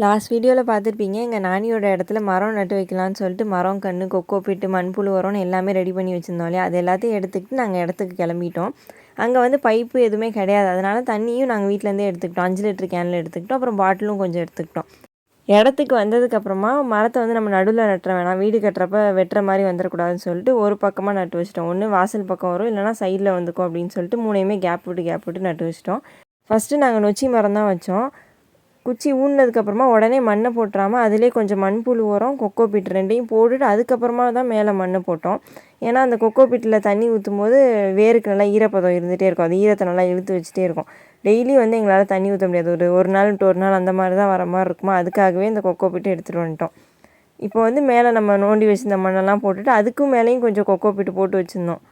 Last வீடியோவில் பார்த்துருப்பீங்க, எங்கள் நானியோட இடத்துல மரம் நட்டு வைக்கலான்னு சொல்லிட்டு மரம், கன்று, கொக்கோ பீட்டு, மண்புழு உரம்னு எல்லாமே ரெடி பண்ணி வச்சுருந்தோம் இல்லையா. அது எல்லாத்தையும் எடுத்துக்கிட்டு நாங்கள் இடத்துக்கு கிளம்பிட்டோம். அங்கே வந்து பைப்பு எதுவுமே கிடையாது. அதனால் தண்ணியும் நாங்கள் வீட்டிலேருந்தே எடுத்துக்கிட்டோம். 5 லிட்டர் கேனில் எடுத்துக்கிட்டோம். அப்புறம் பாட்டிலும் கொஞ்சம் எடுத்துக்கிட்டோம். இடத்துக்கு வந்ததுக்கப்புறமா மரத்தை வந்து நம்ம நடுவில் நட்டுற வேணாம், வீடு கட்டுறப்ப வெட்டுற மாதிரி வந்துடக்கூடாதுன்னு சொல்லிட்டு ஒரு பக்கமாக நட்டு வச்சிட்டோம். ஒன்று வாசல் பக்கம் வரும், இல்லைனா சைடில் வந்துக்கும் அப்படின்னு சொல்லிட்டு 3யுமே கேப் விட்டு நட்டு வச்சிட்டோம். ஃபஸ்ட்டு நாங்கள் நொச்சி மரம் தான் வச்சோம். குச்சி ஊன்னதுக்கப்புறமா உடனே மண்ணை போட்டுறாமல் அதிலே கொஞ்சம் மண்புழு உரம், கொக்கோ பீட் 2யும் போட்டுட்டு அதுக்கப்புறமா தான் மேலே மண் போட்டோம். ஏன்னா அந்த கொக்கோ பீட்டில் தண்ணி ஊற்றும் போது வேருக்கு நல்லா ஈரப்பதம் இருந்துகிட்டே இருக்கும். அது ஈரத்தை நல்லா இழுத்து வச்சுட்டே இருக்கும். டெய்லி வந்து எங்களால் தண்ணி ஊற்ற முடியாது. ஒரு நாள் விட்டு ஒரு நாள் அந்த மாதிரி தான் வர மாதிரி இருக்குமா. அதுக்காகவே இந்த கொக்கோ பீட்டை எடுத்துகிட்டு வந்துட்டோம். இப்போ வந்து மேலே நம்ம நோண்டி வச்சுருந்த மண்ணெல்லாம் போட்டுட்டு அதுக்கும் மேலேயும் கொஞ்சம் கொக்கோ பீட்டு போட்டு வச்சுருந்தோம்.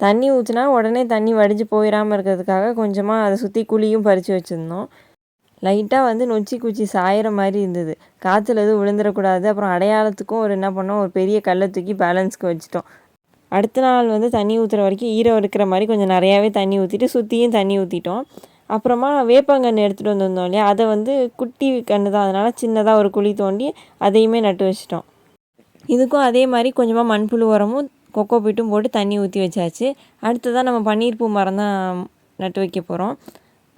தண்ணி ஊற்றினா உடனே தண்ணி வடிஞ்சு போயிடாமல் இருக்கிறதுக்காக கொஞ்சமாக அதை சுற்றி குழியும் பறித்து வச்சுருந்தோம். லைட்டாக வந்து நொச்சி குச்சி சாயிற மாதிரி இருந்தது. காற்றுல எதுவும் விழுந்துடக்கூடாது. அப்புறம் அடையாளத்துக்கும் என்ன பண்ணோம், ஒரு பெரிய கல்லை தூக்கி பேலன்ஸ்க்கு வச்சுட்டோம். அடுத்த நாள் வந்து தண்ணி ஊற்றுற வரைக்கும் ஈரம் இருக்கிற மாதிரி கொஞ்சம் நிறையாவே தண்ணி ஊற்றிட்டு சுற்றியும் தண்ணி ஊற்றிட்டோம். அப்புறமா வேப்பங்கன்று எடுத்துகிட்டு வந்திருந்தோம் இல்லையா, அதை வந்து குட்டி கன்று தான், அதனால் சின்னதாக ஒரு குழி தோண்டி அதையுமே நட்டு வச்சிட்டோம். இதுக்கும் அதே மாதிரி கொஞ்சமாக மண்புழு உரமும் கொக்கோ பீட்டும் போட்டு தண்ணி ஊற்றி வச்சாச்சு. அடுத்ததான் நம்ம பன்னீர் பூ மரம் தான் நட்டு வைக்க போகிறோம்.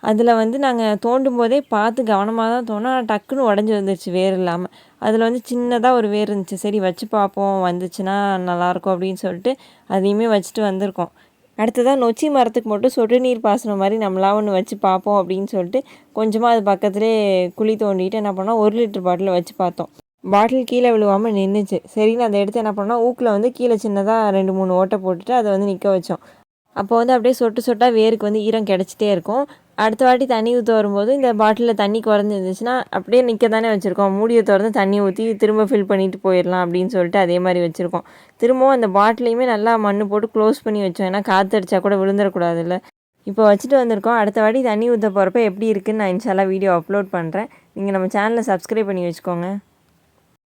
அதில் வந்து நாங்கள் தோண்டும் போதே பார்த்து கவனமாக தான் தோணும். ஆனால் டக்குன்னு உடஞ்சி வந்துருச்சு வேர் இல்லாமல். அதில் வந்து சின்னதாக ஒரு வேர் இருந்துச்சு. சரி வச்சு பார்ப்போம், வந்துச்சுன்னா நல்லாயிருக்கும் அப்படின்னு சொல்லிட்டு அதையுமே வச்சுட்டு வந்திருக்கோம். அடுத்ததாக நொச்சி மரத்துக்கு மட்டும் சொட்டு நீர் பாசனம் மாதிரி நம்மளாக ஒன்று வச்சு பார்ப்போம் அப்படின்னு சொல்லிட்டு கொஞ்சமாக அது பக்கத்துலேயே குழி தோண்டிட்டு என்ன பண்ணோம், 1 லிட்டர் பாட்டில் வச்சு பார்த்தோம். பாட்டில் கீழே விழுவாமல் நின்றுச்சு. சரின்னு அதை எடுத்து என்ன பண்ணோம், ஊக்கில் வந்து கீழே சின்னதாக 2-3 ஓட்டை போட்டுட்டு அதை வந்து நிற்க வச்சோம். அப்போ வந்து அப்படியே சொட்டு சொட்டாக வேருக்கு வந்து ஈரம் கிடச்சிட்டே இருக்கும். அடுத்த வாட்டி தண்ணி ஊற்ற வரும்போது இந்த பாட்டிலில் தண்ணி குறைஞ்சிருந்துச்சுன்னா அப்படியே நிற்க தானே வச்சுருக்கோம். மூடியை திறந்து தண்ணி ஊற்றி திரும்ப ஃபில் பண்ணிட்டு போயிடலாம் அப்படின்னு சொல்லிட்டு அதே மாதிரி வச்சுருக்கோம். திரும்பவும் அந்த பாட்டிலையுமே நல்லா மண் போட்டு க்ளோஸ் பண்ணி வச்சோம். ஏன்னா காற்று அடித்தா கூட விழுந்துடக்கூடாதுல்ல. இப்போ வச்சுட்டு வந்திருக்கோம். அடுத்த வாட்டி தண்ணி ஊற்ற போகிறப்ப எப்படி இருக்குதுன்னு நான் இன்ஷால்லா வீடியோ அப்லோட் பண்ணுறேன். நீங்கள் நம்ம சேனலை சப்ஸ்கிரைப் பண்ணி வச்சுக்கோங்க.